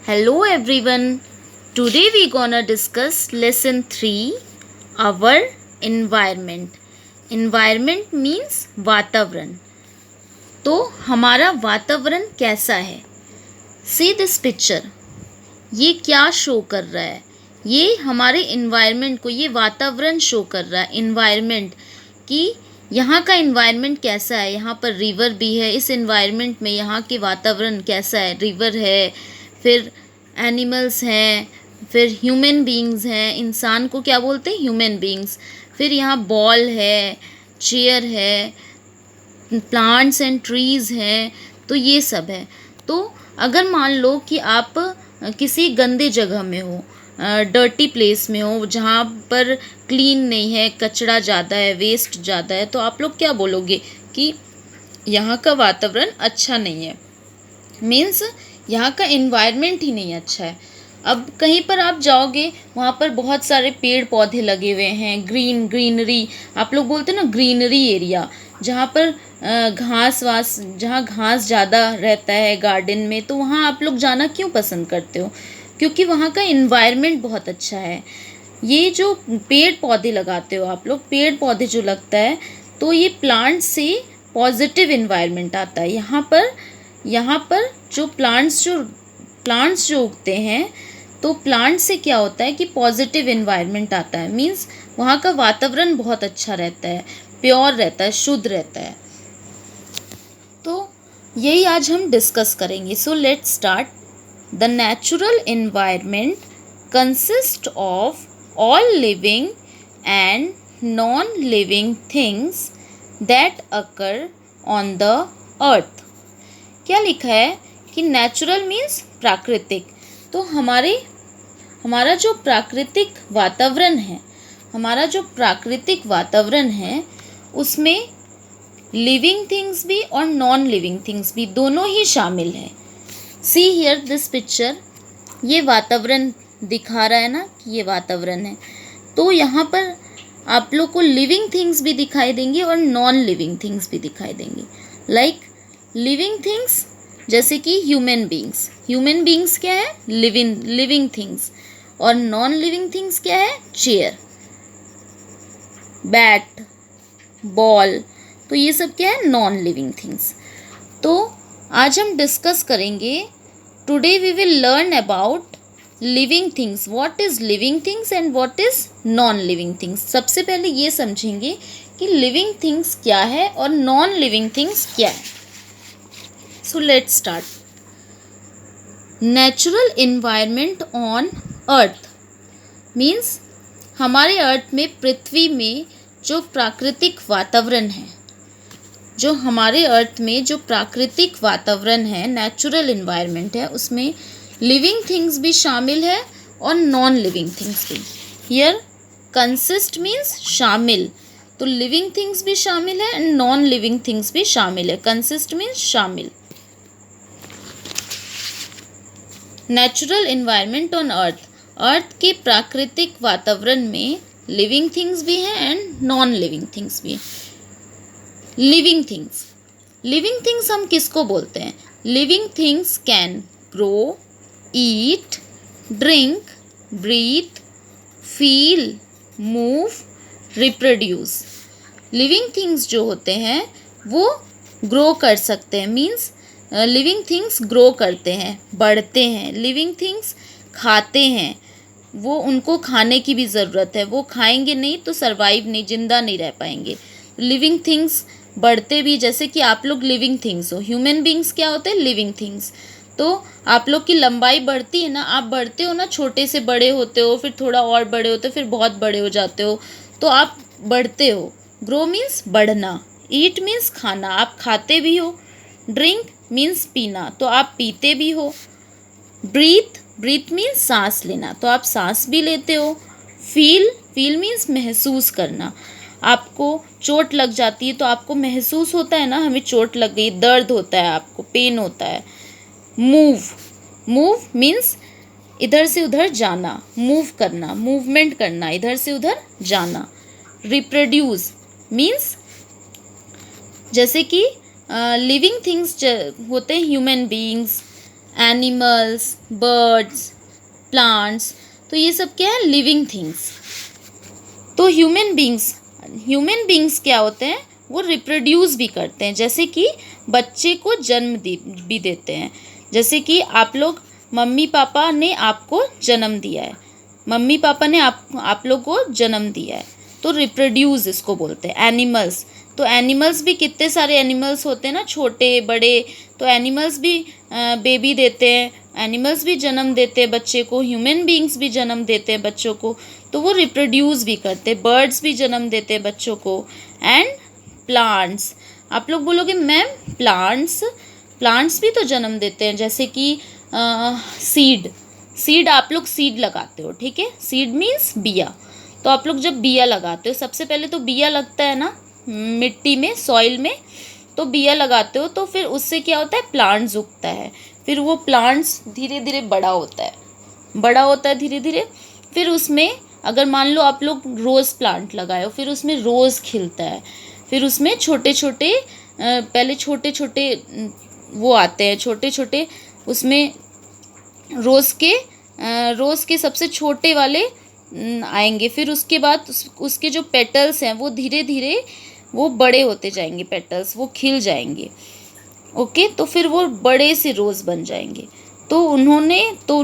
Hello everyone. Today we gonna discuss lesson 3, our environment. Environment means वातावरण. तो हमारा वातावरण कैसा है? See this picture. ये क्या शो कर रहा है? ये हमारे environment को, ये वातावरण शो कर रहा है. environment कि यहाँ का environment कैसा है. यहाँ पर river भी है. इस environment में यहाँ के वातावरण कैसा है. river है, फिर एनिमल्स हैं, फिर ह्यूमन बीइंग्स हैं. इंसान को क्या बोलते हैं? Human beings. फिर यहाँ बॉल है, चेयर है, प्लांट्स एंड ट्रीज़ हैं. तो ये सब है. तो अगर मान लो कि आप किसी गंदे जगह में हो, डर्टी प्लेस में हो, जहाँ पर क्लीन नहीं है, कचरा ज़्यादा है, वेस्ट ज़्यादा है, तो आप लोग क्या बोलोगे कि यहाँ का वातावरण अच्छा नहीं है. मीन्स यहाँ का एनवायरनमेंट ही नहीं अच्छा है. अब कहीं पर आप जाओगे, वहाँ पर बहुत सारे पेड़ पौधे लगे हुए हैं, ग्रीनरी. आप लोग बोलते हैं ना ग्रीनरी एरिया, जहाँ पर जहाँ घास ज़्यादा रहता है गार्डन में, तो वहाँ आप लोग जाना क्यों पसंद करते हो? क्योंकि वहाँ का एनवायरनमेंट बहुत अच्छा है. ये जो पेड़ पौधे लगाते हो आप लोग, पेड़ पौधे जो लगता है, तो ये प्लांट से पॉजिटिव एनवायरनमेंट आता है. यहाँ पर जो प्लांट्स जो उगते हैं, तो प्लांट से क्या होता है कि पॉजिटिव एनवायरनमेंट आता है. मीन्स वहाँ का वातावरण बहुत अच्छा रहता है, प्योर रहता है, शुद्ध रहता है. तो यही आज हम डिस्कस करेंगे. So let's start. The natural environment consist of all living and non living things that occur on the earth. क्या लिखा है कि नेचुरल मीन्स प्राकृतिक. तो हमारा जो प्राकृतिक वातावरण है, उसमें लिविंग थिंग्स भी और नॉन लिविंग थिंग्स भी दोनों ही शामिल है. See here this picture. ये वातावरण दिखा रहा है ना कि ये वातावरण है. तो यहाँ पर आप लोग को लिविंग थिंग्स भी दिखाई देंगी और नॉन लिविंग थिंग्स भी दिखाई देंगी. लाइक लिविंग थिंग्स जैसे कि ह्यूमन बीइंग्स क्या है? Living things. और नॉन लिविंग थिंग्स क्या है? Chair, bat, ball. तो ये सब क्या है? Non living things. तो आज हम डिस्कस करेंगे. Today we will learn about living things. What is living things and what is non living things. सबसे पहले ये समझेंगे कि लिविंग थिंग्स क्या है और नॉन लिविंग थिंग्स क्या है. So let's start. Natural environment on earth means हमारे अर्थ में, पृथ्वी में जो प्राकृतिक वातावरण है, नेचुरल एनवायरनमेंट है, उसमें लिविंग थिंग्स भी शामिल है और नॉन लिविंग थिंग्स भी. हियर कंसिस्ट मीन्स शामिल. तो लिविंग थिंग्स भी शामिल है एंड नॉन लिविंग थिंग्स भी शामिल है. कंसिस्ट मीन्स शामिल. नेचुरल एनवायरनमेंट ऑन अर्थ के प्राकृतिक वातावरण में लिविंग थिंग्स भी हैं एंड नॉन लिविंग थिंग्स भी हैं. लिविंग थिंग्स हम किसको बोलते हैं? Living things can grow, eat, drink, breathe, feel, move, reproduce. Living things जो होते हैं वो ग्रो कर सकते हैं. मीन्स लिविंग थिंग्स ग्रो करते हैं, बढ़ते हैं. लिविंग थिंग्स खाते हैं. वो उनको खाने की भी ज़रूरत है. वो खाएंगे नहीं तो सरवाइव नहीं, जिंदा नहीं रह पाएंगे. लिविंग थिंग्स बढ़ते भी, जैसे कि आप लोग लिविंग थिंग्स हो. ह्यूमन बीइंग्स क्या होते हैं? Living things. तो आप लोग की लंबाई बढ़ती है ना, आप बढ़ते हो ना, छोटे से बड़े होते हो, फिर थोड़ा और बड़े होते हो, फिर बहुत बड़े हो जाते हो, तो आप बढ़ते हो. ग्रो मीन्स बढ़ना. ईट मीन्स खाना, आप खाते भी हो. ड्रिंक मीन्स पीना, तो आप पीते भी हो. ब्रीथ मीन्स सांस लेना, तो आप सांस भी लेते हो. फील मीन्स महसूस करना. आपको चोट लग जाती है तो आपको महसूस होता है ना, हमें चोट लग गई, दर्द होता है, आपको पेन होता है. मूव मीन्स इधर से उधर जाना, मूव करना, मूवमेंट करना, इधर से उधर जाना. रिप्रोड्यूस मीन्स जैसे कि लिविंग थिंग्स होते हैं human beings, animals, birds, plants, तो ये सब क्या है, लिविंग थिंग्स। तो ह्यूमन बींग्स क्या होते हैं, वो रिप्रोड्यूस भी करते हैं, जैसे कि बच्चे को जन्म भी देते हैं। जैसे कि आप लोग, मम्मी पापा ने आपको जन्म दिया है, मम्मी पापा ने आप लोग को जन्म दिया है, तो रिप्रोड्यूस इसको बोलते हैं। एनिमल्स, तो एनिमल्स भी कितने सारे एनिमल्स होते हैं ना, छोटे बड़े, तो एनिमल्स भी बेबी देते हैं, एनिमल्स भी जन्म देते हैं बच्चे को, ह्यूमन बींग्स भी जन्म देते हैं बच्चों को, तो वो रिप्रोड्यूस भी करते हैं। बर्ड्स भी जन्म देते हैं बच्चों को। एंड प्लांट्स, आप लोग बोलोगे मैम प्लांट्स भी तो जन्म देते हैं, जैसे कि सीड आप लोग सीड लगाते हो, ठीक है, सीड मीन्स बिया। तो आप लोग जब बिया लगाते हो, सबसे पहले तो बिया लगता है ना मिट्टी में, सॉइल में, तो बिया लगाते हो, तो फिर उससे क्या होता है, प्लांट्स उगता है। फिर वो प्लांट्स धीरे धीरे बड़ा होता है धीरे धीरे। फिर उसमें अगर मान लो आप लोग रोज़ प्लांट लगाए हो, फिर उसमें रोज़ खिलता है, फिर उसमें छोटे छोटे पहले छोटे छोटे वो आते हैं, छोटे छोटे उसमें रोज़ के सबसे छोटे वाले आएंगे। फिर उसके बाद उसके जो पेटल्स हैं वो धीरे धीरे वो बड़े होते जाएंगे, पेटल्स वो खिल जाएंगे। ओके, तो फिर वो बड़े से रोज़ बन जाएंगे। तो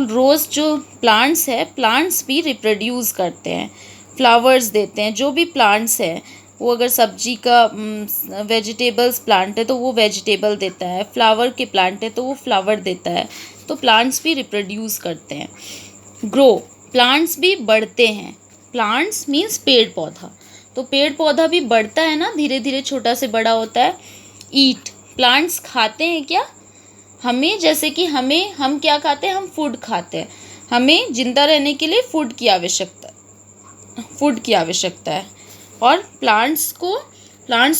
रोज़ जो प्लांट्स है, प्लांट्स भी रिप्रोड्यूस करते हैं, फ्लावर्स देते हैं। जो भी प्लांट्स है वो, अगर सब्जी का वेजिटेबल्स प्लांट है तो वो वेजिटेबल देता है, फ्लावर के प्लांट है तो वो फ्लावर देता है। तो प्लांट्स भी रिप्रोड्यूस करते हैं। ग्रो, प्लांट्स भी बढ़ते हैं। प्लांट्स मीन्स पेड़ पौधा, तो पेड़ पौधा भी बढ़ता है ना, धीरे धीरे छोटा से बड़ा होता है। ईट, प्लांट्स खाते हैं क्या, हमें, जैसे कि हम क्या खाते हैं, हम फूड खाते हैं। हमें जिंदा रहने के लिए फूड की आवश्यकता है। और प्लांट्स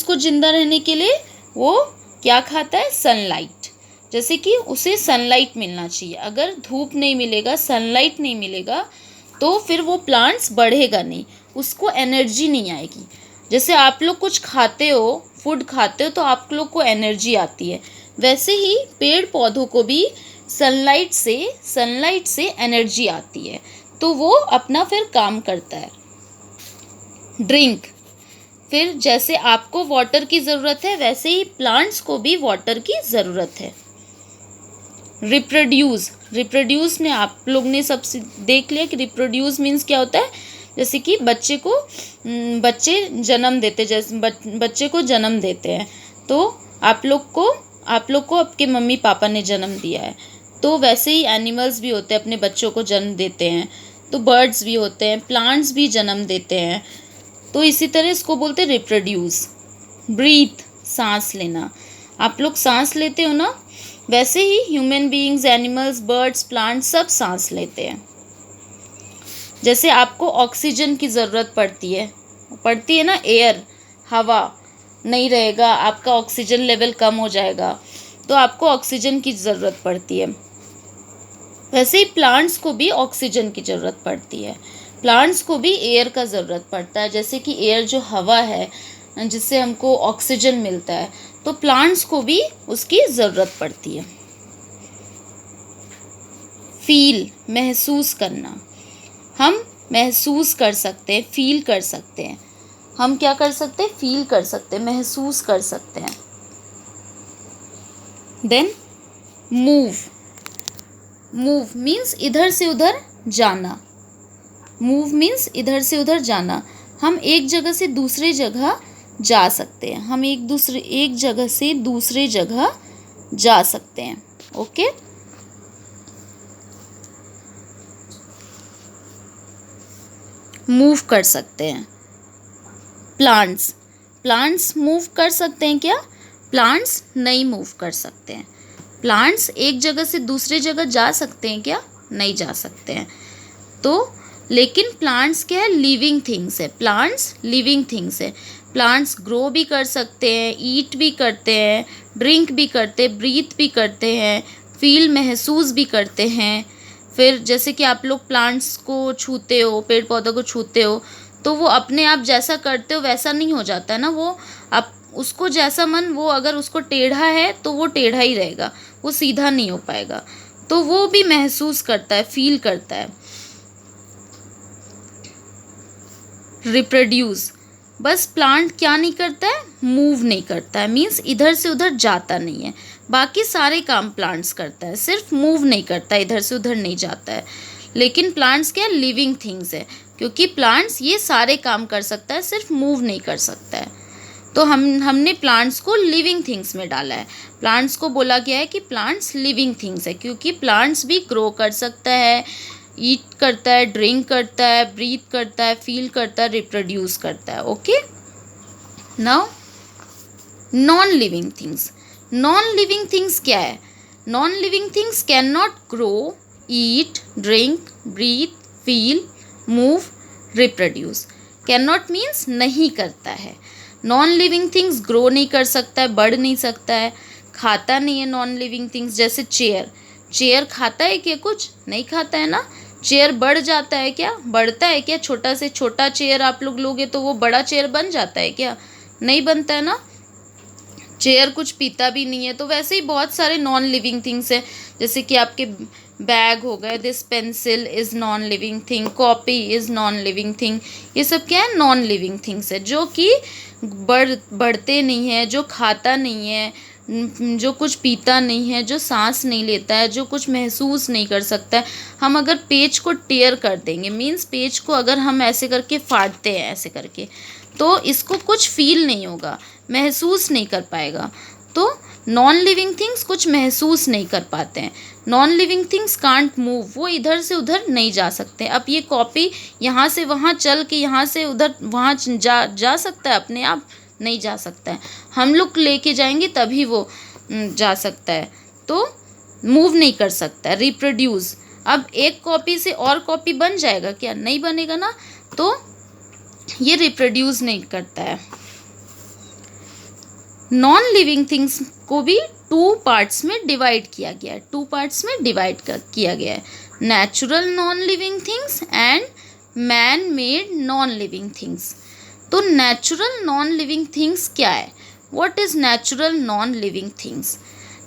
को जिंदा रहने के लिए वो क्या खाता है, सनलाइट। जैसे कि उसे सनलाइट मिलना चाहिए, अगर धूप नहीं मिलेगा, सनलाइट नहीं मिलेगा, तो फिर वो प्लांट्स बढ़ेगा नहीं, उसको एनर्जी नहीं आएगी। जैसे आप लोग कुछ खाते हो, फूड खाते हो, तो आप लोग को एनर्जी आती है, वैसे ही पेड़ पौधों को भी सनलाइट से एनर्जी आती है, तो वो अपना फिर काम करता है। ड्रिंक, फिर जैसे आपको वाटर की ज़रूरत है, वैसे ही प्लांट्स को भी वाटर की ज़रूरत है। रिप्रोड्यूस ने आप लोग ने सबसे देख लिया कि रिप्रोड्यूस मीन्स क्या होता है। जैसे कि बच्चे को जन्म देते हैं, तो आप लोग को आपके मम्मी पापा ने जन्म दिया है, तो वैसे ही एनिमल्स भी होते हैं, अपने बच्चों को जन्म देते हैं। तो बर्ड्स भी होते हैं, प्लांट्स भी जन्म देते हैं। तो इसी तरह इसको बोलते हैं रिप्रोड्यूस। ब्रीथ, सांस लेना, आप लोग सांस लेते हो ना, वैसे ही human beings, animals, birds, plants सब सांस लेते हैं। जैसे आपको ऑक्सीजन की ज़रूरत पड़ती है ना, एयर, हवा नहीं रहेगा, आपका ऑक्सीजन लेवल कम हो जाएगा, तो आपको ऑक्सीजन की ज़रूरत पड़ती है। वैसे ही प्लांट्स को भी ऑक्सीजन की ज़रूरत पड़ती है, प्लांट्स को भी एयर का ज़रूरत पड़ता है। जैसे कि एयर जो हवा है जिससे हमको ऑक्सीजन मिलता है, तो प्लांट्स को भी उसकी ज़रूरत पड़ती है। फील, महसूस करना, हम महसूस कर सकते हैं, फील कर सकते हैं। हम क्या कर सकते हैं, फील कर सकते हैं, महसूस कर सकते हैं। देन मूव मीन्स इधर से उधर जाना। हम एक जगह से दूसरे जगह जा सकते हैं, एक जगह से दूसरे जगह जा सकते हैं। ओके, मूव कर सकते हैं। प्लांट्स मूव कर सकते हैं क्या, प्लांट्स नहीं मूव कर सकते हैं। प्लांट्स एक जगह से दूसरे जगह जा सकते हैं क्या, नहीं जा सकते हैं। तो लेकिन प्लांट्स क्या है, लिविंग थिंग्स है। प्लांट्स ग्रो भी कर सकते हैं, ईट भी करते हैं, ड्रिंक भी करते हैं, ब्रीथ भी करते हैं, फील, महसूस भी करते हैं। फिर जैसे कि आप लोग प्लांट्स को छूते हो, पेड़ पौधों को छूते हो, तो वो अपने आप जैसा करते हो वैसा नहीं हो जाता है ना, वो आप उसको जैसा मन, वो अगर उसको टेढ़ा है तो वो टेढ़ा ही रहेगा, वो सीधा नहीं हो पाएगा। तो वो भी महसूस करता है, फील करता है। रिप्रोड्यूस, बस प्लांट क्या नहीं करता है, मूव नहीं करता है, मीन्स इधर से उधर जाता नहीं है। बाकी सारे काम प्लांट्स करता है, सिर्फ मूव नहीं करता, इधर से उधर नहीं जाता है। लेकिन प्लांट्स क्या, लिविंग थिंग्स है, क्योंकि प्लांट्स ये सारे काम कर सकता है, सिर्फ मूव नहीं कर सकता है। तो हमने प्लांट्स को लिविंग थिंग्स में डाला है। प्लांट्स को बोला गया है कि प्लांट्स लिविंग थिंग्स है, क्योंकि प्लांट्स भी ग्रो कर सकता है, ईट करता है, ड्रिंक करता है, ब्रीथ करता है, फील करता है, रिप्रोड्यूस करता है। Okay, now non living things. Non living things क्या है? Non living things can not grow, eat, drink, breathe, feel, move, reproduce. Can not means नहीं करता है। नॉन लिविंग थिंग्स ग्रो नहीं कर सकता है, बढ़ नहीं सकता है, खाता नहीं है नॉन लिविंग थिंग्स। जैसे चेयर खाता है क्या? कुछ नहीं खाता है ना। चेयर बढ़ जाता है क्या? बढ़ता है क्या? छोटा से छोटा चेयर आप लोग लोगे तो वो बड़ा चेयर बन जाता है क्या? नहीं बनता है ना। चेयर कुछ पीता भी नहीं है। तो वैसे ही बहुत सारे नॉन लिविंग थिंग्स हैं, जैसे कि आपके बैग हो गए, this pencil is non living thing, copy is non living thing. ये सब क्या है? नॉन लिविंग थिंग्स है, जो कि बढ़ते नहीं है, जो खाता नहीं है, जो कुछ पीता नहीं है, जो सांस नहीं लेता है, जो कुछ महसूस नहीं कर सकता है। हम अगर पेज को टेयर कर देंगे, मीन्स पेज को अगर हम ऐसे करके फाड़ते हैं ऐसे करके, तो इसको कुछ फील नहीं होगा, महसूस नहीं कर पाएगा। तो नॉन लिविंग थिंग्स कुछ महसूस नहीं कर पाते हैं। Non living things can't move, वो इधर से उधर नहीं जा सकते। अब ये कॉपी यहाँ से वहाँ चल के यहाँ से उधर वहाँ जा सकता है? अपने आप नहीं जा सकता है, हम लोग लेके जाएंगे तभी वो जा सकता है। तो मूव नहीं कर सकता। रिप्रोड्यूस, अब एक कॉपी से और कॉपी बन जाएगा क्या? नहीं बनेगा ना। तो ये रिप्रोड्यूस नहीं करता है। नॉन लिविंग थिंग्स को भी टू पार्ट्स में डिवाइड किया गया है, टू पार्ट्स में डिवाइड किया गया है, natural non living things and man made non living things. तो नेचुरल नॉन लिविंग थिंग्स क्या है? What is natural non living things?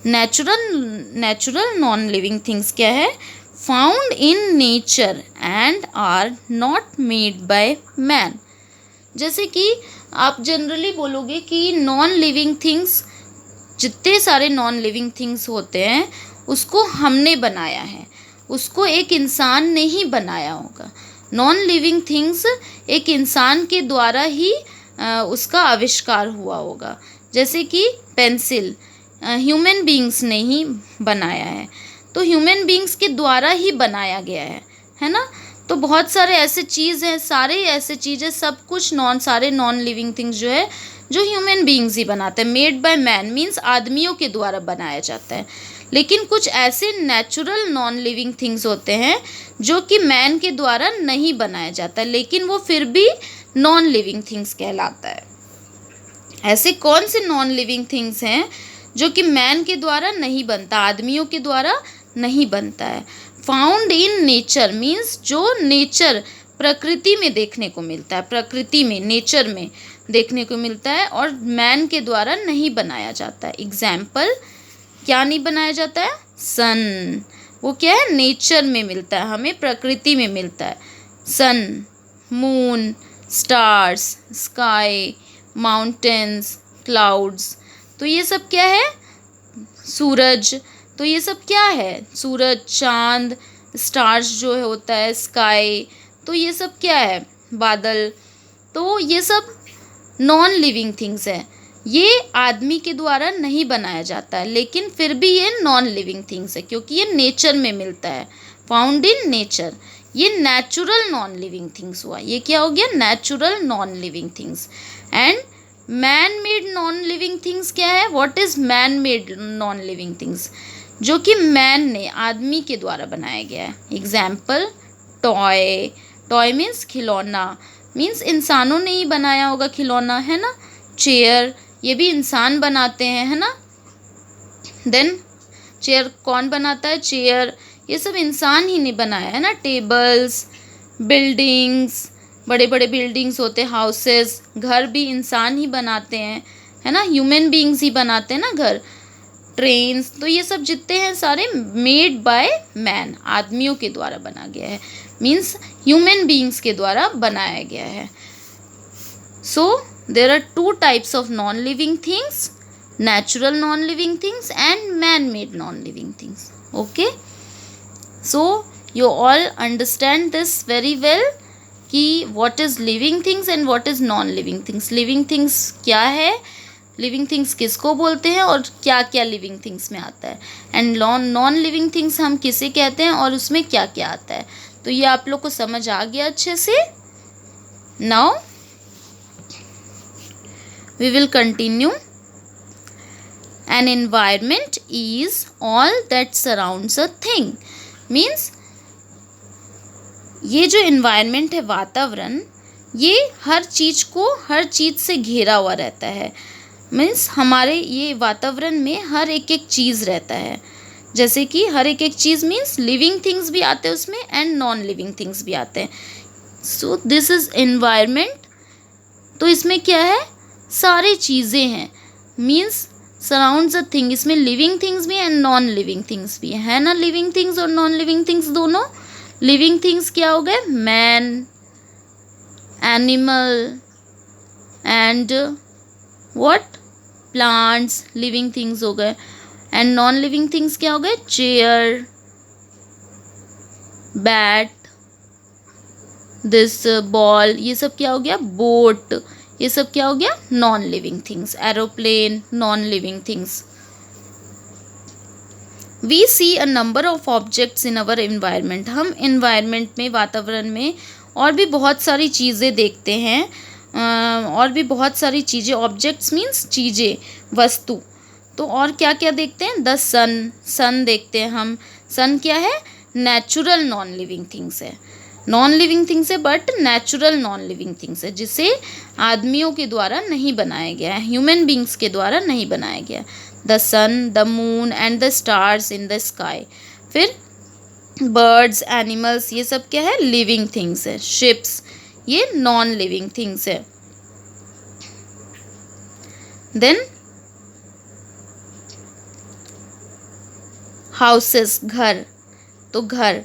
Natural non living things क्या है? Found in nature and are not made by man. जैसे कि आप generally बोलोगे कि नॉन लिविंग थिंग्स, जितने सारे नॉन लिविंग थिंग्स होते हैं उसको हमने बनाया है, उसको एक इंसान ने ही बनाया होगा। नॉन लिविंग थिंग्स एक इंसान के द्वारा ही उसका आविष्कार हुआ होगा। जैसे कि पेंसिल ह्यूमन बीइंग्स ने ही बनाया है, तो ह्यूमन बीइंग्स के द्वारा ही बनाया गया है ना। तो बहुत सारे ऐसे चीज़ हैं, सारे ऐसे चीज़ें, सब कुछ सारे नॉन लिविंग थिंग्स जो है जो ह्यूमन बीइंग्स ही बनाते हैं। मेड बाय मैन मीन्स आदमियों के द्वारा बनाया जाता है। लेकिन कुछ ऐसे नेचुरल नॉन लिविंग थिंग्स होते हैं जो कि मैन के द्वारा नहीं बनाया जाता, लेकिन वो फिर भी नॉन लिविंग थिंग्स कहलाता है। ऐसे कौन से नॉन लिविंग थिंग्स हैं जो कि मैन के द्वारा नहीं बनता, आदमियों के द्वारा नहीं बनता है? फाउंड इन नेचर मीन्स जो नेचर, प्रकृति में देखने को मिलता है, प्रकृति में, नेचर में देखने को मिलता है, और मैन के द्वारा नहीं बनाया जाता है। एग्जाम्पल, क्या नहीं बनाया जाता है? सन, वो क्या है? नेचर में मिलता है, हमें प्रकृति में मिलता है। Sun, moon, stars, sky, mountains, clouds, तो ये सब क्या है? सूरज, तो ये सब क्या है? सूरज, चांद, स्टार्स जो है होता है, स्काई, तो ये सब क्या है? बादल। तो ये सब नॉन लिविंग थिंग्स है, ये आदमी के द्वारा नहीं बनाया जाता है, लेकिन फिर भी ये नॉन लिविंग थिंग्स है क्योंकि ये नेचर में मिलता है, फाउंड इन नेचर। ये नेचुरल नॉन लिविंग थिंग्स हुआ। ये क्या हो गया? Natural non living things. And man made non living things क्या है? What is man made non living things? जो कि मैन ने, आदमी के द्वारा बनाया गया है। एग्जाम्पल, टॉय, टॉय मीन्स खिलौना, मीन्स इंसानों ने ही बनाया होगा खिलौना, है ना। चेयर, ये भी इंसान बनाते हैं, है ना। देन चेयर कौन बनाता है? चेयर, ये सब इंसान ही नहीं बनाया है ना। टेबल्स, बिल्डिंग्स, बड़े बड़े बिल्डिंग्स होते हैं, हाउसेस, घर भी इंसान ही बनाते हैं, है ना। ह्यूमन बीइंग्स ही बनाते हैं ना घर। ट्रेन्स, तो ये सब जितने हैं सारे मेड बाय मैन, आदमियों के द्वारा बना गया है, मीन्स ह्यूमन बीइंग्स के द्वारा बनाया गया है. So there are two types of non living things, natural non living things and man made non living things. Okay, so you all understand this very well कि what is living things and what is non living things. living things क्या है, living things किसको बोलते हैं और क्या क्या living things में आता है, and non living things हम किसे कहते हैं और उसमें क्या क्या आता है. तो ये आप लोग को समझ आ गया अच्छे से. now we will continue. An environment is all that surrounds a thing. Means ये जो environment है, वातावरण, ये हर चीज़ से घिरा हुआ रहता है. मीन्स हमारे ये वातावरण में हर एक चीज़ रहता है. जैसे कि हर एक चीज़ मीन्स लिविंग थिंग्स भी आते हैं उसमें एंड नॉन लिविंग थिंग्स भी आते हैं. So this is environment. तो इसमें क्या है, सारी चीज़ें हैं. मीन्स सराउंड्स अ थिंग, इसमें लिविंग थिंग्स भी एंड नॉन लिविंग थिंग्स भी है ना. लिविंग थिंग्स और नॉन लिविंग थिंग्स दोनों. लिविंग थिंग्स क्या हो गए, man, animal and what, plants, living things हो गए. एंड नॉन लिविंग थिंग्स क्या हो गए, चेयर, बैट, दिस बॉल, ये सब क्या हो गया, बोट, ये सब क्या हो गया, non living things. Aeroplane, non living things. We see a number of objects in our environment. हम एनवायरनमेंट में, वातावरण में और भी बहुत सारी चीज़ें देखते हैं. और भी बहुत सारी चीज़ें, ऑब्जेक्ट्स मीन्स चीज़ें, वस्तु. तो और क्या क्या देखते हैं, द सन देखते हैं हम. सन क्या है, नेचुरल नॉन लिविंग थिंग्स है. नॉन लिविंग थिंग्स है but natural non living things है, जिसे आदमियों के द्वारा नहीं बनाया गया है, ह्यूमन बींग्स के द्वारा नहीं बनाया गया. The sun, the moon and the stars in the sky. फिर बर्ड्स, एनिमल्स, ये सब क्या है, लिविंग थिंग्स है. शिप्स, ये नॉन लिविंग थिंग्स है. देन हाउसेस, घर. तो घर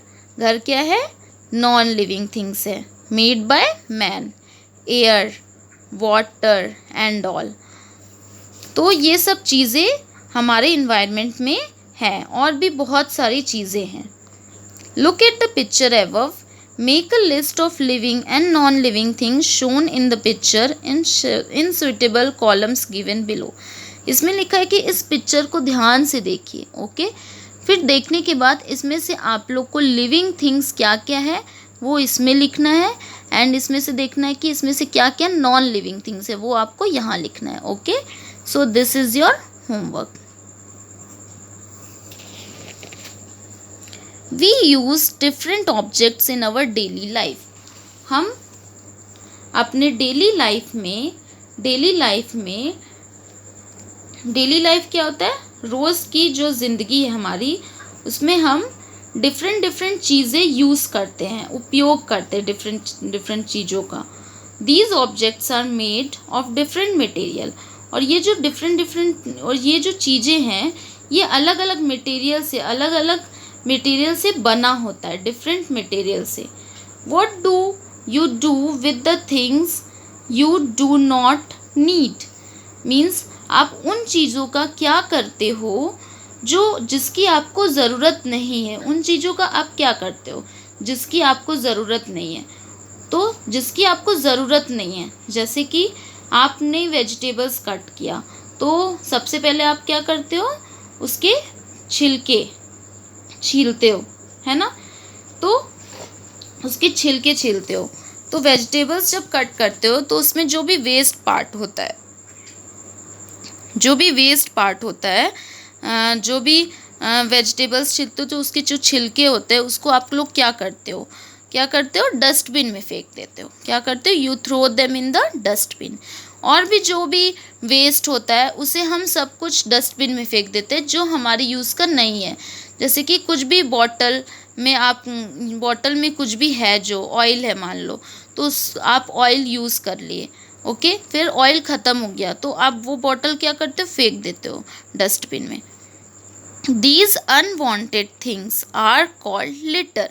क्या है, नॉन लिविंग थिंग्स है, made by man. Air, water and all. तो ये सब चीज़ें हमारे इन्वायरमेंट में हैं और भी बहुत सारी चीज़ें हैं. Look at the picture above. Make a list of living and non living things shown in the picture in suitable columns given below. इसमें लिखा है कि इस पिक्चर को ध्यान से देखिए. ओके, फिर देखने के बाद इसमें से आप लोग को लिविंग थिंग्स क्या क्या है वो इसमें लिखना है, एंड इसमें से देखना है कि इसमें से क्या क्या नॉन लिविंग थिंग्स है, वो आपको यहाँ लिखना है. Okay, so this is your homework. We use different objects in our daily life. हम अपने डेली लाइफ क्या होता है, रोज़ की जो ज़िंदगी है हमारी, उसमें हम डिफरेंट चीज़ें यूज़ करते हैं, उपयोग करते हैं डिफरेंट चीज़ों का. These objects are made of different material. और ये जो ये जो चीज़ें हैं, ये अलग अलग मटेरियल से बना होता है, डिफरेंट मटेरियल से. What do you do with the things you do not need. Means आप उन चीज़ों का क्या करते हो जिसकी आपको ज़रूरत नहीं है. उन चीज़ों का आप क्या करते हो जिसकी आपको ज़रूरत नहीं है. तो जिसकी आपको ज़रूरत नहीं है, जैसे कि आपने वेजिटेबल्स कट किया, तो सबसे पहले आप क्या करते हो, उसके छिलके छीलते हो, है ना. तो उसके छिलके छीलते हो. तो वेजिटेबल्स जब कट करते हो तो उसमें जो भी वेस्ट पार्ट होता है, जो भी वेजिटेबल्स छिलते हो, तो उसके जो छिलके होते हैं उसको आप लोग क्या करते हो, डस्टबिन में फेंक देते हो. क्या करते हो, you throw them in the dustbin. और भी जो भी वेस्ट होता है उसे हम सब कुछ डस्टबिन में फेंक देते हैं जो हमारे यूज़ का नहीं है. जैसे कि कुछ भी बॉटल में कुछ भी है, जो ऑयल है मान लो, तो आप ऑयल यूज़ कर लिए. फिर ऑयल ख़त्म हो गया तो आप वो बॉटल क्या करते हो, फेंक देते हो डस्टबिन में. These unwanted things are called litter.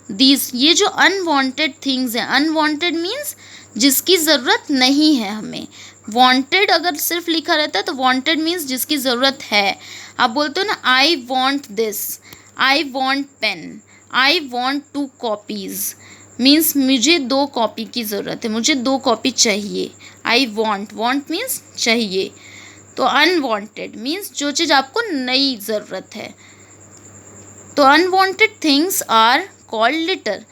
ये जो अनवांटेड थिंग्स हैं, अनवांटेड मीन्स जिसकी ज़रूरत नहीं है हमें. वांटेड अगर सिर्फ लिखा रहता है तो वांटेड मीन्स जिसकी ज़रूरत है. आप बोलते हो ना, I want this, I want pen, I want 2 copies, means मुझे 2 कॉपी की ज़रूरत है, मुझे 2 कॉपी चाहिए. आई वॉन्ट मीन्स चाहिए. तो अनवांटेड मीन्स जो चीज़ आपको नई ज़रूरत है. तो unwanted things are called litter.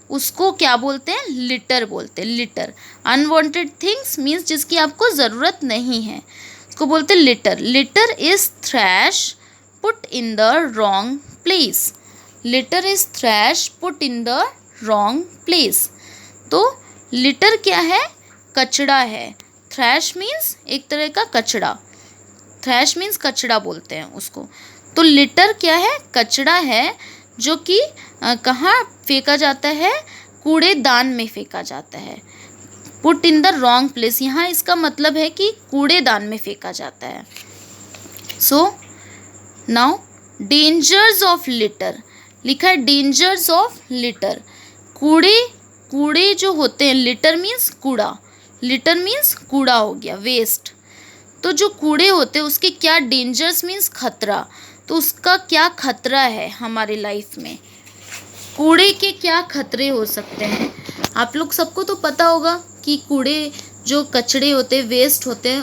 उसको क्या बोलते हैं? लिटर बोलते हैं. लिटर. अनवांटेड थिंग्स मीन्स जिसकी आपको ज़रूरत नहीं है, उसको बोलते हैं litre. Litre is trash put in the wrong place. Litre is trash put in the wrong place. तो लिटर क्या है? कचड़ा है. थ्रैश मीन्स एक तरह का कचड़ा. थ्रैश मीन्स कचड़ा बोलते हैं उसको. तो लिटर क्या है? कचड़ा है जो कि कहाँ फेंका जाता है? कूड़ेदान में फेंका जाता है. Put in the wrong place, यहाँ इसका मतलब है कि कूड़ेदान में फेंका जाता है. So now dangers of litre लिखा है. Dangers of litre. कूड़े जो होते हैं, लिटर मीन्स कूड़ा, लिटर मीन्स कूड़ा हो गया, वेस्ट. तो जो कूड़े होते हैं उसके क्या डेंजर्स मीन्स खतरा. तो उसका क्या खतरा है हमारे लाइफ में? कूड़े के क्या खतरे हो सकते हैं? आप लोग सबको तो पता होगा कि कूड़े जो कचड़े होते हैं, वेस्ट होते हैं,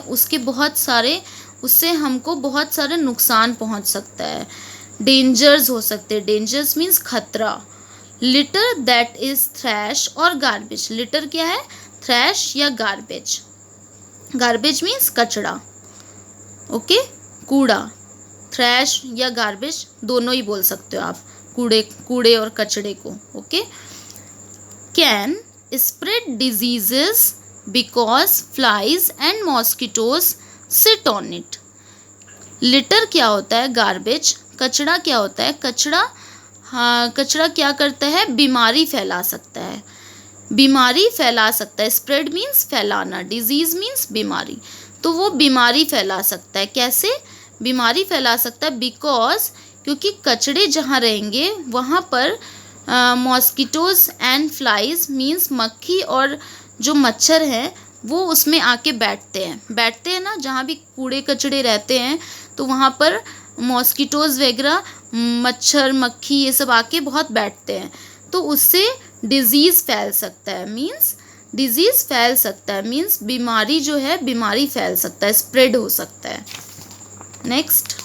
उससे हमको बहुत सारे नुकसान पहुंच सकता है. डेंजर्स हो सकते हैं. डेंजर्स मीन्स खतरा. लिटर दैट इज थ्रैश और गार्बेज. लिटर क्या है? थ्रैश या गार्बेज. गार्बेज मीन्स कचड़ा. ओके, कूड़ा. थ्रैश या गार्बेज दोनों ही बोल सकते हो आप, कूड़े और कचड़े को. Okay. Can spread diseases because flies and mosquitoes sit on it. Litre क्या होता है? गार्बेज. कचड़ा क्या होता है? कचड़ा क्या करता है? बीमारी फैला सकता है. बीमारी फैला सकता है. स्प्रेड मीन्स फैलाना, डिजीज मीन्स बीमारी. तो वो बीमारी फैला सकता है. कैसे बीमारी फैला सकता है? बिकॉज क्योंकि कचड़े जहाँ रहेंगे वहाँ पर मॉस्किटोज एंड फ्लाइज मीन्स मक्खी और जो मच्छर हैं वो उसमें आके बैठते हैं ना. जहाँ भी कूड़े कचड़े रहते हैं तो वहाँ पर मॉस्किटोज वगैरह, मच्छर मक्खी ये सब आके बहुत बैठते हैं. तो उससे डिजीज़ फैल सकता है. डिजीज़ फैल सकता है मीन्स बीमारी जो है, बीमारी फैल सकता है, स्प्रेड हो सकता है. Next,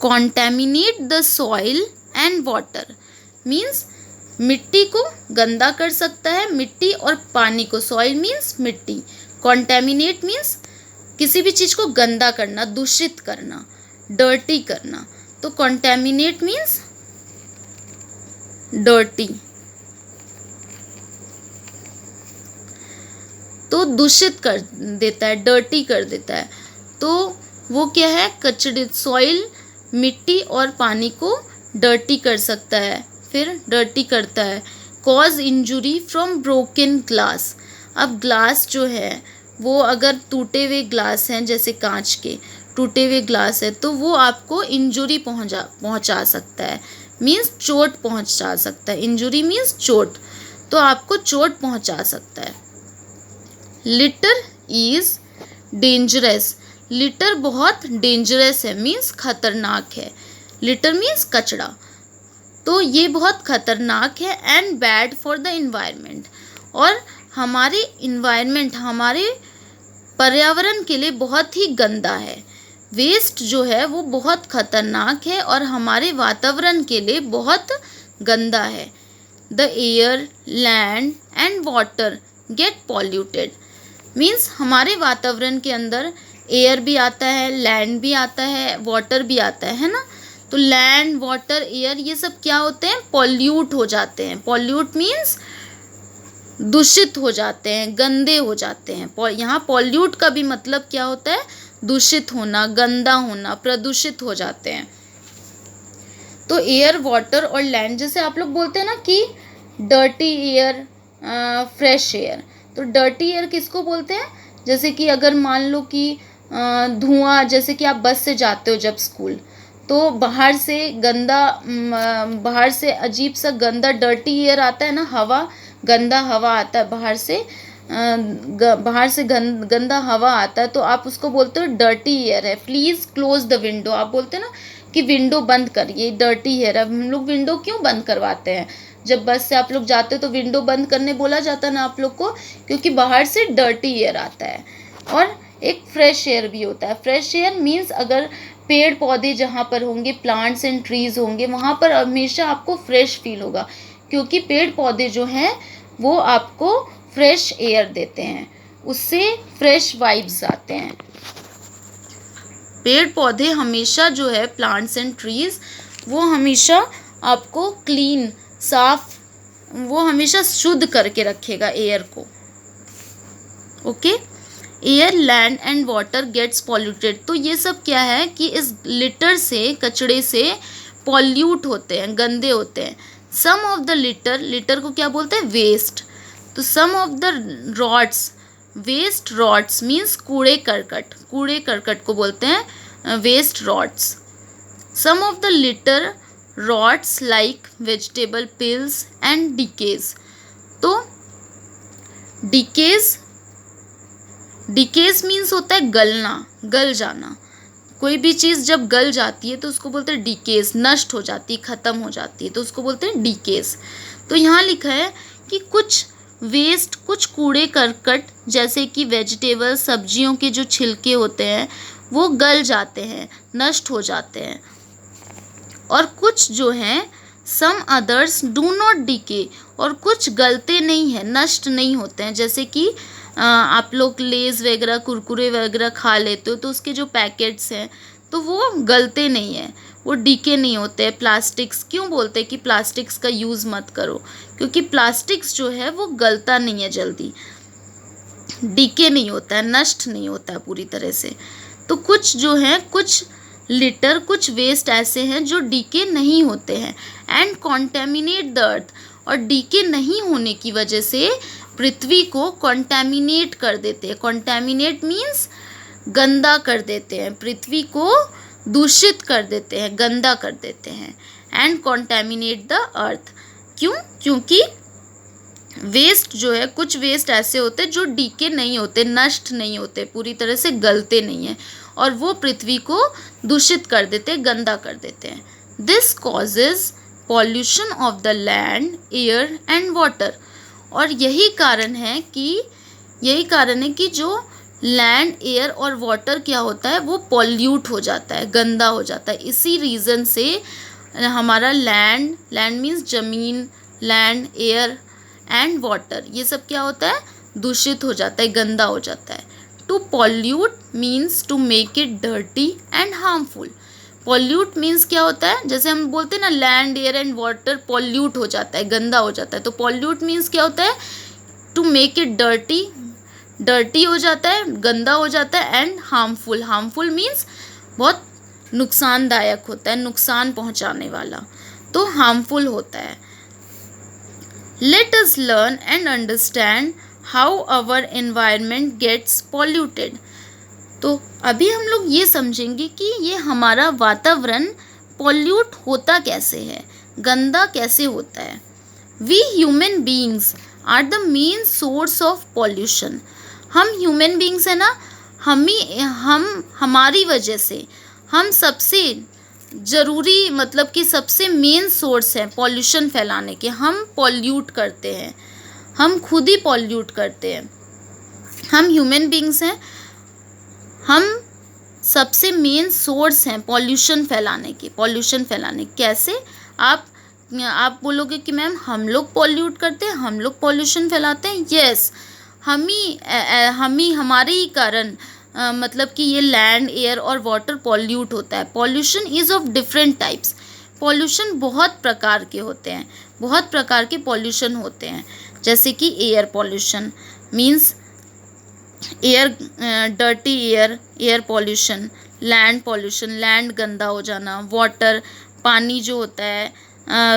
contaminate the soil and water means मिट्टी को गंदा कर सकता है, मिट्टी और पानी को. सॉइल मीन्स मिट्टी. कॉन्टेमिनेट मीन्स किसी भी चीज़ को गंदा करना, दूषित करना, डर्टी करना. तो कॉन्टेमिनेट मीन्स डर्टी. तो दूषित कर देता है, डर्टी कर देता है. तो वो क्या है? कचड़े. सॉइल मिट्टी और पानी को डर्टी कर सकता है, फिर डर्टी करता है. Cause injury from broken glass. अब ग्लास जो है वो अगर टूटे हुए ग्लास हैं, जैसे कांच के टूटे हुए ग्लास है, तो वो आपको इंजुरी पहुंचा सकता है. मीन्स चोट पहुंचा सकता है. इंजुरी मीन्स चोट. तो आपको चोट पहुंचा सकता है. Litre is dangerous. लिटर बहुत डेंजरस है मीन्स खतरनाक है. लिटर मीन्स कचड़ा. तो ये बहुत खतरनाक है. And bad for the environment. और हमारे इन्वायरमेंट, हमारे पर्यावरण के लिए बहुत ही गंदा है. वेस्ट जो है वो बहुत खतरनाक है और हमारे वातावरण के लिए बहुत गंदा है. The air, land and water get polluted means हमारे वातावरण के अंदर एयर भी आता है, लैंड भी आता है, वाटर भी आता है ना. तो लैंड, वाटर, एयर ये सब क्या होते हैं? पॉल्यूट हो जाते हैं. पॉल्यूट मीन्स दूषित हो जाते हैं, गंदे हो जाते हैं. यहाँ पॉल्यूट का भी मतलब क्या होता है? दूषित होना, गंदा होना, प्रदूषित हो जाते हैं. तो एयर, वाटर और लैंड, जैसे आप लोग बोलते हैं ना कि डर्टी एयर, फ्रेश एयर. तो डर्टी एयर किसको बोलते हैं? जैसे कि अगर मान लो कि धुआं, जैसे कि आप बस से जाते हो जब स्कूल, तो बाहर से अजीब सा गंदा डर्टी एयर आता है ना, गंदा हवा आता है बाहर से, बाहर से गंदा हवा आता है, तो आप उसको बोलते हो डर्टी एयर है, प्लीज़ क्लोज द विंडो। आप बोलते हो ना कि विंडो बंद करिए, डर्टी एयर है। हम लोग विंडो क्यों बंद करवाते हैं? जब बस से आप लोग जाते हो तो विंडो बंद करने बोला जाता है ना आप लोग को, क्योंकि बाहर से डर्टी एयर आता है। और एक फ्रेश एयर भी होता है। फ्रेश एयर मीन्स अगर पेड़ पौधे जहाँ पर होंगे, प्लांट्स एंड ट्रीज होंगे, वहाँ पर हमेशा आपको फ्रेश फील होगा, क्योंकि पेड़ पौधे जो हैं वो आपको फ्रेश एयर देते हैं, उससे फ्रेश वाइब्स आते हैं। पेड़ पौधे हमेशा जो है, प्लांट्स एंड ट्रीज, वो हमेशा आपको क्लीन, साफ, वो हमेशा शुद्ध करके रखेगा एयर को। Okay. Air, land and water gets polluted. तो ये सब क्या है कि इस लिटर से, कचड़े से पॉल्यूट होते हैं, गंदे होते हैं। सम ऑफ द लिटर को क्या बोलते हैं? वेस्ट। तो some of the words, waste words means कूड़े करकट को बोलते हैं waste words. Some of the litter words like vegetable peels and decays. तो डिकेज मीन्स होता है गलना, गल जाना। कोई भी चीज़ जब गल जाती है तो उसको बोलते हैं डिकेज, नष्ट हो जाती है, ख़त्म हो जाती है, तो उसको बोलते हैं डिकेज। तो यहाँ लिखा है कि कुछ वेस्ट, कुछ कूड़े करकट, जैसे कि वेजिटेबल, सब्जियों के जो छिलके होते हैं वो गल जाते हैं, नष्ट हो जाते हैं। और कुछ जो हैं, some others do not decay, और कुछ गलते नहीं हैं, नष्ट नहीं होते हैं। जैसे कि आप लोग लेज़ वगैरह, कुरकुरे वगैरह खा लेते हो, तो उसके जो पैकेट्स हैं तो वो गलते नहीं हैं, वो डीके नहीं होते हैं। प्लास्टिक्स, क्यों बोलते हैं कि प्लास्टिक्स का यूज़ मत करो? क्योंकि प्लास्टिक्स जो है वो गलता नहीं है जल्दी, डीके नहीं होता है, नष्ट नहीं होता है पूरी तरह से। तो कुछ जो है, कुछ लिटर, कुछ वेस्ट ऐसे हैं जो डीके नहीं होते हैं, एंड कॉन्टेमिनेट द अर्थ, और डीके नहीं होने की वजह से पृथ्वी को कॉन्टेमिनेट कर देते हैं। कॉन्टेमिनेट मीन्स गंदा कर देते हैं, पृथ्वी को दूषित कर देते हैं, गंदा कर देते हैं। एंड कॉन्टेमिनेट द अर्थ, क्यों? क्योंकि वेस्ट जो है, कुछ वेस्ट ऐसे होते हैं जो डीके नहीं होते, नष्ट नहीं होते, पूरी तरह से गलते नहीं हैं, और वो पृथ्वी को दूषित कर देते, गंदा कर देते हैं। This causes pollution of the land, air and water. और यही कारण है कि जो लैंड, एयर और वाटर क्या होता है, वो पॉल्यूट हो जाता है, गंदा हो जाता है। इसी रीज़न से हमारा लैंड मीन्स ज़मीन, लैंड, एयर एंड वाटर, ये सब क्या होता है? दूषित हो जाता है, गंदा हो जाता है। To pollute means to make it dirty and harmful. Pollute means क्या होता है? जैसे हम बोलते हैं ना, land, air and water pollute हो जाता है, गंदा हो जाता है। तो पॉल्यूट मीन्स क्या होता है? टू मेक इट डर्टी हो जाता है, गंदा हो जाता है, एंड हार्मफुल मीन्स बहुत नुकसानदायक होता है, नुकसान पहुंचाने वाला, तो हार्मफुल होता है। Let us learn and understand how our environment gets polluted. तो अभी हम लोग ये समझेंगे कि ये हमारा वातावरण पॉल्यूट होता कैसे है, गंदा कैसे होता है। We human beings are the main source of pollution. हम ह्यूमन बीइंग्स है ना, हमारी वजह से हम सबसे ज़रूरी, मतलब कि सबसे मेन सोर्स है पॉल्यूशन फैलाने के। हम पॉल्यूट करते हैं, हम खुद ही पॉल्यूट करते हैं। हम ह्यूमन बीइंग्स हैं, हम सबसे मेन सोर्स हैं पॉल्यूशन फैलाने के। कैसे? आप बोलोगे कि मैम हम लोग पॉल्यूट करते हैं, हम लोग पॉल्यूशन फैलाते हैं। यस, हमारे ही कारण मतलब कि ये लैंड, एयर और वाटर पॉल्यूट होता है। Pollution is of different types. Pollution बहुत प्रकार के होते हैं, बहुत प्रकार के पॉल्यूशन होते हैं। जैसे कि air pollution means air, dirty air pollution. Land pollution, land गंदा हो जाना। वाटर, पानी जो होता है,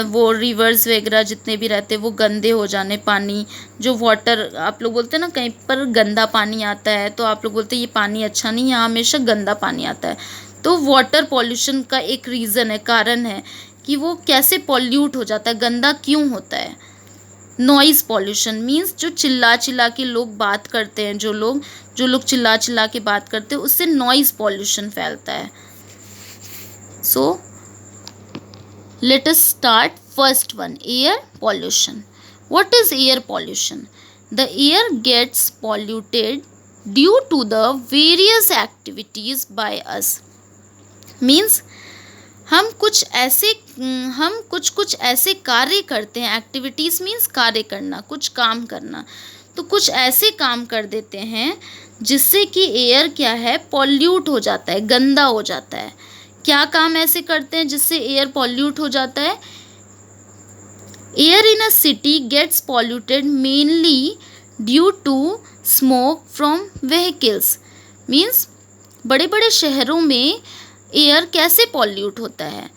वो रिवर्स वगैरह जितने भी रहते हैं वो गंदे हो जाने, पानी जो वाटर आप लोग बोलते हैं ना कहीं पर गंदा पानी आता है तो आप लोग बोलते हैं ये पानी अच्छा नहीं है, यहाँ हमेशा गंदा पानी आता है। तो वाटर पॉल्यूशन का एक रीज़न है, कारण है कि वो कैसे पॉल्यूट हो जाता है, गंदा क्यों होता है। नॉइज़ पॉल्यूशन मीन्स जो चिल्ला चिल्ला के लोग बात करते हैं, जो लोग चिल्ला चिल्ला के बात करते हैं उससे नॉइज़ पॉल्यूशन फैलता है। सो let us start first one, air pollution. What is air pollution? The air gets polluted due to the various activities by us. Means हम कुछ ऐसे कार्य करते हैं, एक्टिविटीज़ मीन्स कार्य करना, कुछ काम करना, तो कुछ ऐसे काम कर देते हैं जिससे कि एयर क्या है, पॉल्यूट हो जाता है, गंदा हो जाता है। क्या काम ऐसे करते हैं जिससे एयर पॉल्यूट हो जाता है? Air in a city gets polluted mainly due to smoke from vehicles. Means बड़े बड़े शहरों में एयर कैसे पॉल्यूट होता है,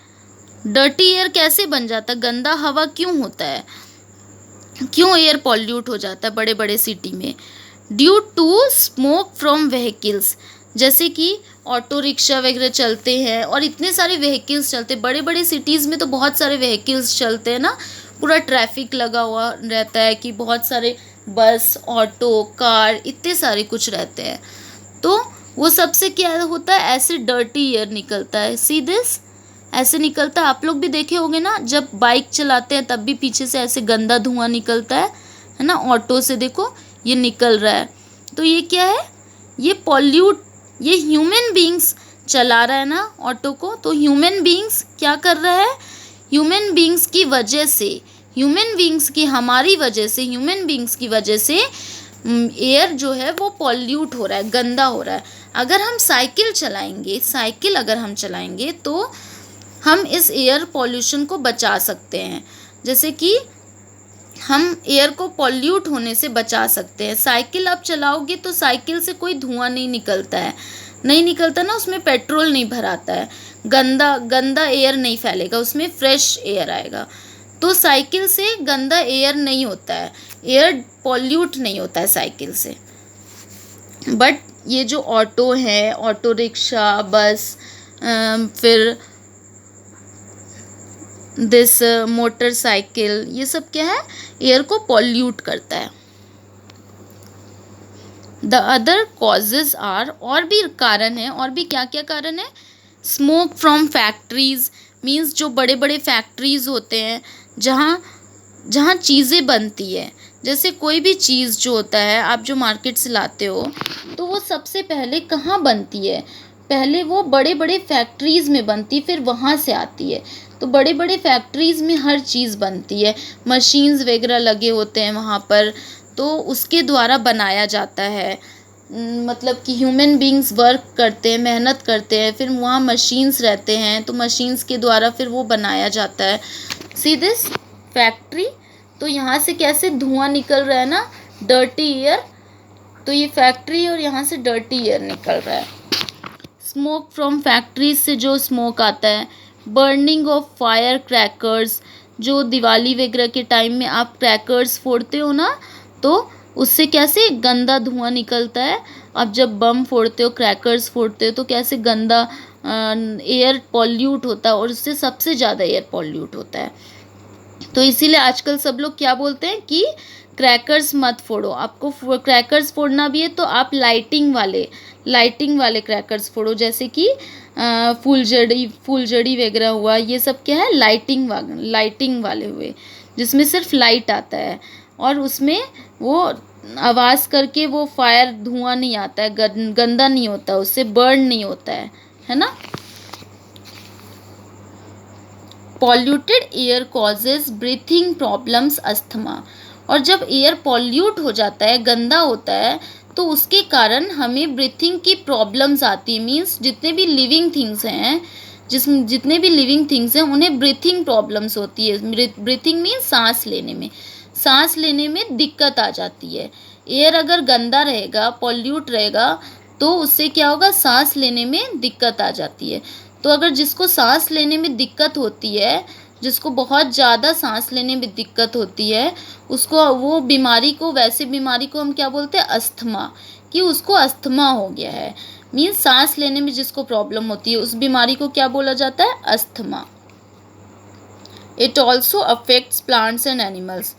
डर्टी एयर कैसे बन जाता है, गंदा हवा क्यों होता है, क्यों एयर पॉल्यूट हो जाता है बड़े बड़े सिटी में? Due to smoke from vehicles, जैसे कि ऑटो रिक्शा वगैरह चलते हैं और इतने सारे व्हीकल्स चलते हैं, बड़े बड़े सिटीज़ में तो बहुत सारे व्हीकल्स चलते हैं ना, पूरा ट्रैफिक लगा हुआ रहता है कि बहुत सारे बस, ऑटो, कार, इतने सारे कुछ रहते हैं। तो वो सबसे क्या होता है, ऐसे डर्टी एयर निकलता है। सी दिस, ऐसे निकलता है। आप लोग भी देखे होंगे ना, जब बाइक चलाते हैं तब भी पीछे से ऐसे गंदा धुआं निकलता है ना। ऑटो से देखो ये निकल रहा है, तो ये क्या है, ये पॉल्यूट, ये ह्यूमन बींग्स चला रहा है ना ऑटो को। तो ह्यूमन बींग्स क्या कर रहा है, ह्यूमन बींग्स की वजह से, ह्यूमन बींग्स की, हमारी वजह से, ह्यूमन बींग्स की वजह से एयर जो है वो पॉल्यूट हो रहा है, गंदा हो रहा है। अगर हम साइकिल अगर हम चलाएंगे तो हम इस एयर पॉल्यूशन को बचा सकते हैं। जैसे कि हम एयर को पॉल्यूट होने से बचा सकते हैं। साइकिल आप चलाओगे तो साइकिल से कोई धुआं नहीं निकलता ना, उसमें पेट्रोल नहीं भराता है, गंदा एयर नहीं फैलेगा, उसमें फ्रेश एयर आएगा। तो साइकिल से गंदा एयर नहीं होता है, एयर पॉल्यूट नहीं होता है साइकिल से। बट ये जो ऑटो है, ऑटो रिक्शा, बस, फिर दिस मोटरसाइकिल, ये सब क्या है, एयर को पॉल्यूट करता है। द अदर कॉजेज आर, और भी कारण है, और भी क्या क्या कारण है? स्मोक फ्रॉम फैक्ट्रीज, मीन्स जो बड़े बड़े फैक्ट्रीज होते हैं जहाँ चीज़ें बनती है। जैसे कोई भी चीज़ जो होता है, आप जो मार्केट से लाते हो तो वो सबसे पहले कहाँ बनती है, पहले वो बड़े बड़े फैक्ट्रीज़ में बनती, फिर वहाँ से आती है। तो बड़े बड़े फैक्ट्रीज़ में हर चीज़ बनती है, मशीन्स वगैरह लगे होते हैं वहाँ पर, तो उसके द्वारा बनाया जाता है। मतलब कि ह्यूमन बींग्स वर्क करते हैं, मेहनत करते हैं, फिर वहाँ मशीन्स रहते हैं, तो मशीन्स के द्वारा फिर वो बनाया जाता है। सी दिस फैक्ट्री, तो यहाँ से कैसे धुआं निकल रहा है ना, डर्टी एयर, तो ये फैक्ट्री और यहाँ से डर्टी एयर निकल रहा है। स्मोक फ्रॉम फैक्ट्रीज से जो स्मोक आता है, बर्निंग ऑफ फायर क्रैकर्स, जो दिवाली वगैरह के टाइम में आप क्रैकर्स फोड़ते हो ना, तो उससे कैसे गंदा धुआं निकलता है। अब जब बम फोड़ते हो, क्रैकर्स फोड़ते हो, तो कैसे गंदा एयर पॉल्यूट होता है, और उससे सबसे ज़्यादा एयर पॉल्यूट होता है। तो इसीलिए आजकल सब लोग क्या बोलते हैं कि क्रैकर्स मत फोड़ो। आपको क्रैकर्स फोड़ना भी है तो आप लाइटिंग वाले क्रैकर्स फोड़ो, जैसे कि फुलझड़ी वगैरह हुआ, ये सब क्या है, लाइटिंग वाले हुए, जिसमें सिर्फ लाइट आता है और उसमें वो आवाज़ करके वो फायर धुआं नहीं आता है, गंदा नहीं होता, उससे बर्न नहीं होता है ना। Polluted air causes breathing problems, asthma. और जब एयर पॉल्यूट हो जाता है, गंदा होता है, तो उसके कारण हमें ब्रीथिंग की प्रॉब्लम्स आती है। मीन्स जितने भी लिविंग थिंग्स हैं उन्हें ब्रीथिंग प्रॉब्लम्स होती है। ब्रीथिंग मीन्स सांस लेने में दिक्कत आ जाती है। एयर अगर गंदा रहेगा, पॉल्यूट रहेगा, तो उससे क्या होगा, सांस लेने में दिक्कत आ जाती है। तो अगर जिसको सांस लेने में दिक्कत होती है जिसको बहुत ज़्यादा सांस लेने में दिक्कत होती है, उसको वो बीमारी को, वैसे बीमारी को हम क्या बोलते हैं, अस्थमा, कि उसको अस्थमा हो गया है, मीन्स सांस लेने में जिसको प्रॉब्लम होती है उस बीमारी को क्या बोला जाता है, asthma. It also affects plants and animals.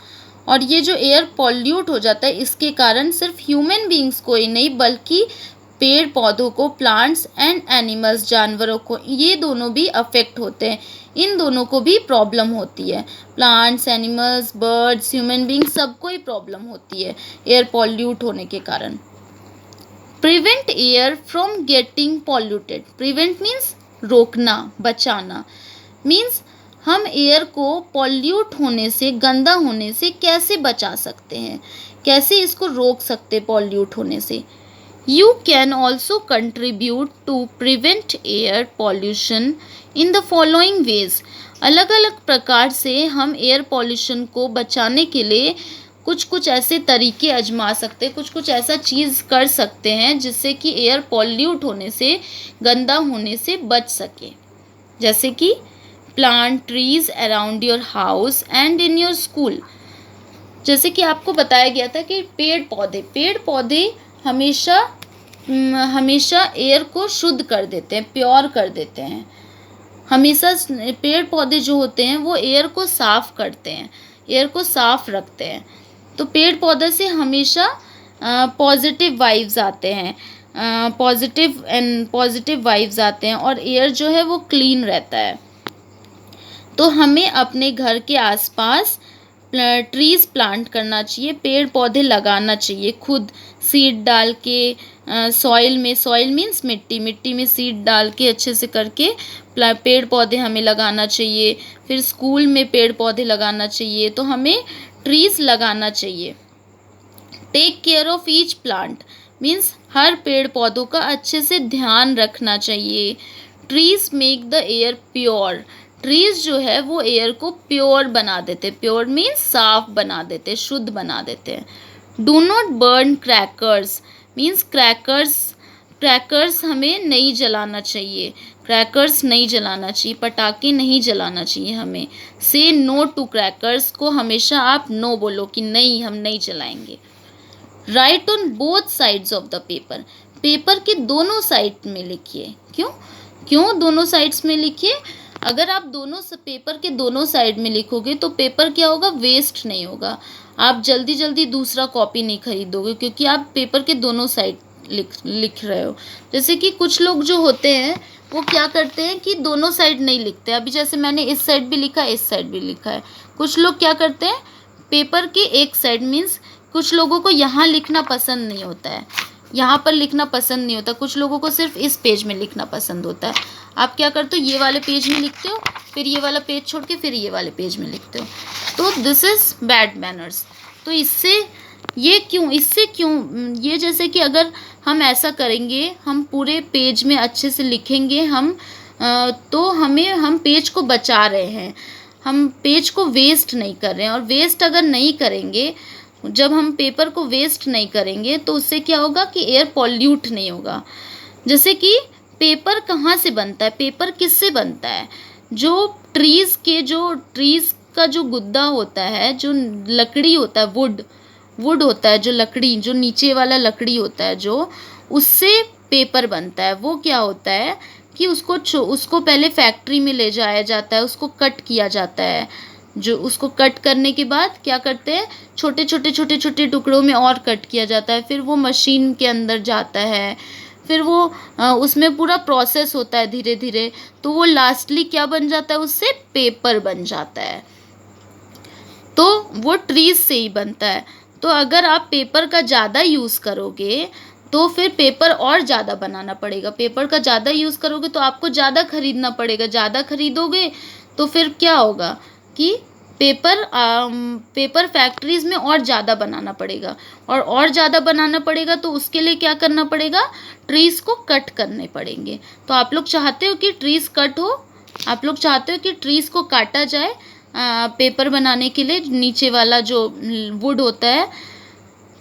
और ये जो एयर पॉल्यूट हो जाता है इसके कारण सिर्फ ह्यूमन बींग्स को ही नहीं बल्कि पेड़ पौधों को, प्लांट्स एंड एनिमल्स, जानवरों को, ये दोनों भी अफेक्ट होते हैं, इन दोनों को भी प्रॉब्लम होती है। Plants, animals, birds, human beings, सबको ही प्रॉब्लम होती है एयर पॉल्यूट होने के कारण। Prevent air from getting polluted. Prevent means रोकना, बचाना। मीन्स हम एयर को पॉल्यूट होने से, गंदा होने से कैसे बचा सकते हैं, कैसे इसको रोक सकते पॉल्यूट होने से। You can also contribute to prevent air pollution in the following ways. अलग अलग प्रकार से हम एयर पॉल्यूशन को बचाने के लिए कुछ कुछ ऐसे तरीके आजमा सकते हैं, कुछ कुछ ऐसा चीज़ कर सकते हैं जिससे कि एयर पॉल्यूट होने से, गंदा होने से बच सके। जैसे कि plant trees around your house and in your school. जैसे कि आपको बताया गया था कि पेड़ पौधे हमेशा एयर को शुद्ध कर देते हैं, प्योर कर देते हैं। हमेशा पेड़ पौधे जो होते हैं वो एयर को साफ करते हैं, एयर को साफ रखते हैं। तो पेड़ पौधे से हमेशा पॉजिटिव वाइब्स आते हैं, पॉजिटिव वाइब्स आते हैं और एयर जो है वो क्लीन रहता है। तो हमें अपने घर के आसपास ट्रीज़ प्लांट करना चाहिए, पेड़ पौधे लगाना चाहिए, खुद सीड डाल के सॉइल मीन्स मिट्टी में सीड डाल के अच्छे से करके पेड़ पौधे हमें लगाना चाहिए। फिर स्कूल में पेड़ पौधे लगाना चाहिए, तो हमें ट्रीज़ लगाना चाहिए। Take care of each plant means हर पेड़ पौधों का अच्छे से ध्यान रखना चाहिए। Trees make the air pure. Trees जो है वो एयर को प्योर बना देते, प्योर मीन्स साफ बना देते, शुद्ध बना देते हैं। Do not burn crackers means crackers हमें नहीं जलाना चाहिए, क्रैकर्स नहीं जलाना चाहिए, पटाखे नहीं जलाना चाहिए हमें। से नो टू क्रैकर्स को हमेशा आप नो बोलो कि नहीं, हम नहीं जलाएंगे। Write on both sides of the paper. Paper के दोनों साइड में लिखिए। क्यों दोनों साइड्स में लिखिए? अगर आप पेपर के दोनों साइड में लिखोगे तो पेपर क्या होगा, वेस्ट नहीं होगा। आप जल्दी दूसरा कॉपी नहीं खरीदोगे क्योंकि आप पेपर के दोनों साइड लिख रहे हो। जैसे कि कुछ लोग जो होते हैं वो क्या करते हैं कि दोनों साइड नहीं लिखते। अभी जैसे मैंने इस साइड भी लिखा है, इस साइड भी लिखा है। कुछ लोग क्या करते हैं, पेपर के एक साइड मीन्स कुछ लोगों को यहाँ लिखना पसंद नहीं होता है, यहाँ पर लिखना पसंद नहीं होता, कुछ लोगों को सिर्फ इस पेज में लिखना पसंद होता है। आप क्या करते हो, ये वाले पेज में लिखते हो, फिर ये वाला पेज छोड़ के फिर ये वाले पेज में लिखते हो। तो दिस इज़ बैड मैनर्स। तो इससे क्यों ये जैसे कि अगर हम ऐसा करेंगे, हम पूरे पेज में अच्छे से लिखेंगे तो हम पेज को बचा रहे हैं, हम पेज को वेस्ट नहीं कर रहे हैं। और वेस्ट अगर नहीं करेंगे, जब हम पेपर को वेस्ट नहीं करेंगे तो उससे क्या होगा कि एयर पॉल्यूट नहीं होगा। जैसे कि पेपर कहाँ से बनता है, पेपर किससे बनता है? जो ट्रीज़ का जो गुद्दा होता है, जो लकड़ी होता है, वुड होता है, जो लकड़ी, जो नीचे वाला लकड़ी होता है, जो उससे पेपर बनता है। वो क्या होता है कि उसको पहले फैक्ट्री में ले जाया जाता है, उसको कट किया जाता है। जो उसको कट करने के बाद क्या करते हैं, छोटे टुकड़ों में और कट किया जाता है। फिर वो मशीन के अंदर जाता है, फिर वो उसमें पूरा प्रोसेस होता है धीरे धीरे, तो वो लास्टली क्या बन जाता है, उससे पेपर बन जाता है। तो वो ट्रीज से ही बनता है। तो अगर आप पेपर का ज़्यादा यूज़ करोगे तो फिर पेपर और ज़्यादा बनाना पड़ेगा। पेपर का ज़्यादा यूज़ करोगे तो आपको ज़्यादा खरीदना पड़ेगा। ज़्यादा खरीदोगे तो फिर क्या होगा कि पेपर फैक्ट्रीज़ में और ज़्यादा बनाना पड़ेगा, और ज़्यादा बनाना पड़ेगा तो उसके लिए क्या करना पड़ेगा, ट्रीज़ को कट करने पड़ेंगे। तो आप लोग चाहते हो कि ट्रीज़ कट हो, आप लोग चाहते हो कि ट्रीज़ को काटा जाए पेपर बनाने के लिए, नीचे वाला जो वुड होता है।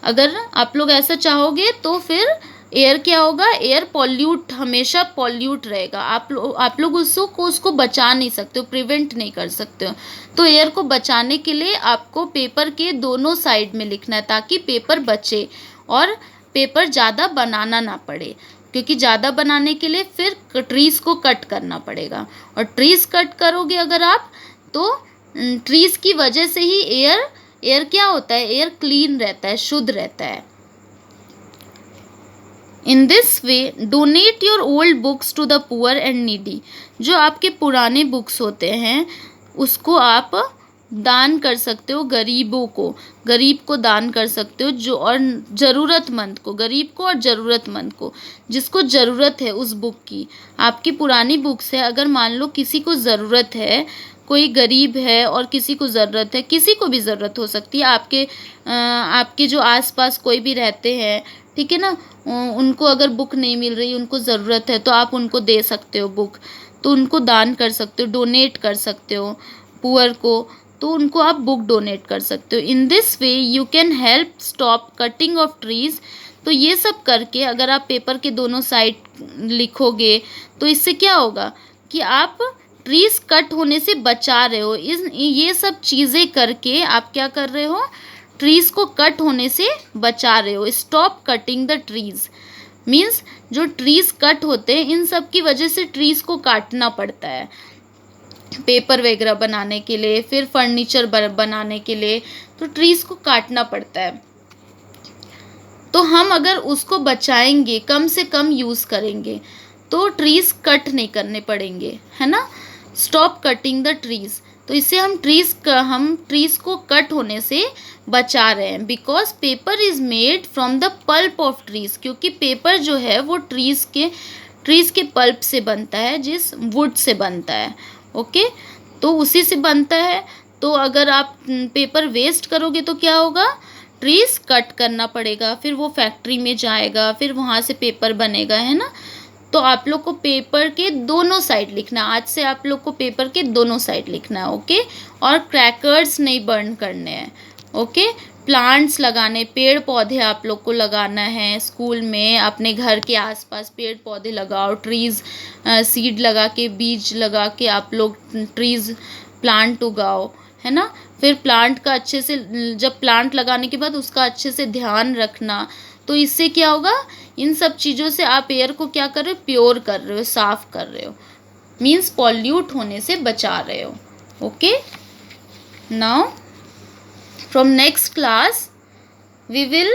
अगर आप लोग ऐसा चाहोगे तो फिर एयर क्या होगा, एयर पॉल्यूट, हमेशा पॉल्यूट रहेगा। आप लोग उसको बचा नहीं सकते हो, प्रिवेंट नहीं कर सकते हो। तो एयर को बचाने के लिए आपको पेपर के दोनों साइड में लिखना है, ताकि पेपर बचे और पेपर ज़्यादा बनाना ना पड़े, क्योंकि ज़्यादा बनाने के लिए फिर ट्रीज़ को कट करना पड़ेगा, और ट्रीज़ कट करोगे अगर आप, तो ट्रीज़ की वजह से ही एयर क्या होता है, एयर क्लीन रहता है, शुद्ध रहता है। In this way donate your old books to the poor and needy. जो आपके पुराने बुक्स होते हैं उसको आप दान कर सकते हो, गरीब को दान कर सकते हो, जो और ज़रूरतमंद को, गरीब को और ज़रूरतमंद को, जिसको ज़रूरत है उस बुक की। आपकी पुरानी बुक्स है, अगर मान लो किसी को ज़रूरत है, कोई गरीब है और किसी को ज़रूरत है, किसी को भी ज़रूरत हो सकती है, आपके जो आसपास कोई भी रहते हैं, ठीक है ना, उनको अगर बुक नहीं मिल रही, उनको ज़रूरत है, तो आप उनको दे सकते हो बुक, तो उनको दान कर सकते हो, डोनेट कर सकते हो पुअर को, तो उनको आप बुक डोनेट कर सकते हो। इन this way you can help stop cutting of trees. तो ये सब करके अगर आप पेपर के दोनों साइड लिखोगे तो इससे क्या होगा कि आप ट्रीज़ कट होने से बचा रहे हो। ये सब चीज़ें करके आप क्या कर रहे हो, ट्रीज़ को कट होने से बचा रहे हो। Stop cutting the trees means जो ट्रीज़ कट होते हैं, इन सब की वजह से ट्रीज़ को काटना पड़ता है पेपर वगैरह बनाने के लिए, फिर फर्नीचर बनाने के लिए, तो ट्रीज़ को काटना पड़ता है। तो हम अगर उसको बचाएंगे, कम से कम यूज़ करेंगे, तो ट्रीज़ कट नहीं करने पड़ेंगे, है ना। स्टॉप कटिंग द ट्रीज़, तो इससे हम ट्रीज़ को कट होने से बचा रहे हैं। Because paper is made from the pulp of trees, क्योंकि पेपर जो है वो ट्रीज़ के पल्प से बनता है, जिस वुड से बनता है, ओके, तो उसी से बनता है। तो अगर आप पेपर वेस्ट करोगे तो क्या होगा, ट्रीज़ कट करना पड़ेगा, फिर वो फैक्ट्री में जाएगा, फिर वहाँ से पेपर बनेगा, है ना। तो आप लोग को पेपर के दोनों साइड लिखना, आज से आप लोग को पेपर के दोनों साइड लिखना है, ओके। और क्रैकर्स नहीं बर्न करने हैं, ओके। प्लांट्स लगाने, पेड़ पौधे आप लोग को लगाना है स्कूल में, अपने घर के आसपास पेड़ पौधे लगाओ, ट्रीज़ सीड लगा के, बीज लगा के आप लोग ट्रीज़ प्लांट उगाओ, है ना। फिर प्लांट का अच्छे से, जब प्लांट लगाने के बाद उसका अच्छे से ध्यान रखना। तो इससे क्या होगा, इन सब चीज़ों से आप एयर को क्या कर रहे हो, प्योर कर रहे हो, साफ़ कर रहे हो, मीन्स पॉल्यूट होने से बचा रहे हो, okay. Now from next class we will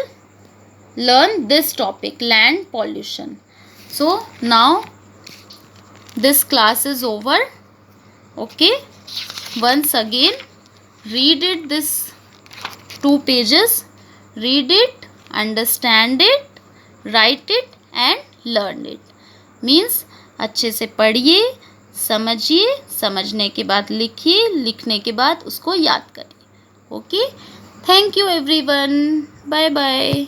learn this topic, land pollution. So now this class is over, okay. Once again read it, this 2 pages, read it, understand it, write it and learn it, means अच्छे से पढ़िए, समझिए, समझने के बाद लिखिए, लिखने के बाद उसको याद करिए, okay. Thank you everyone, bye bye.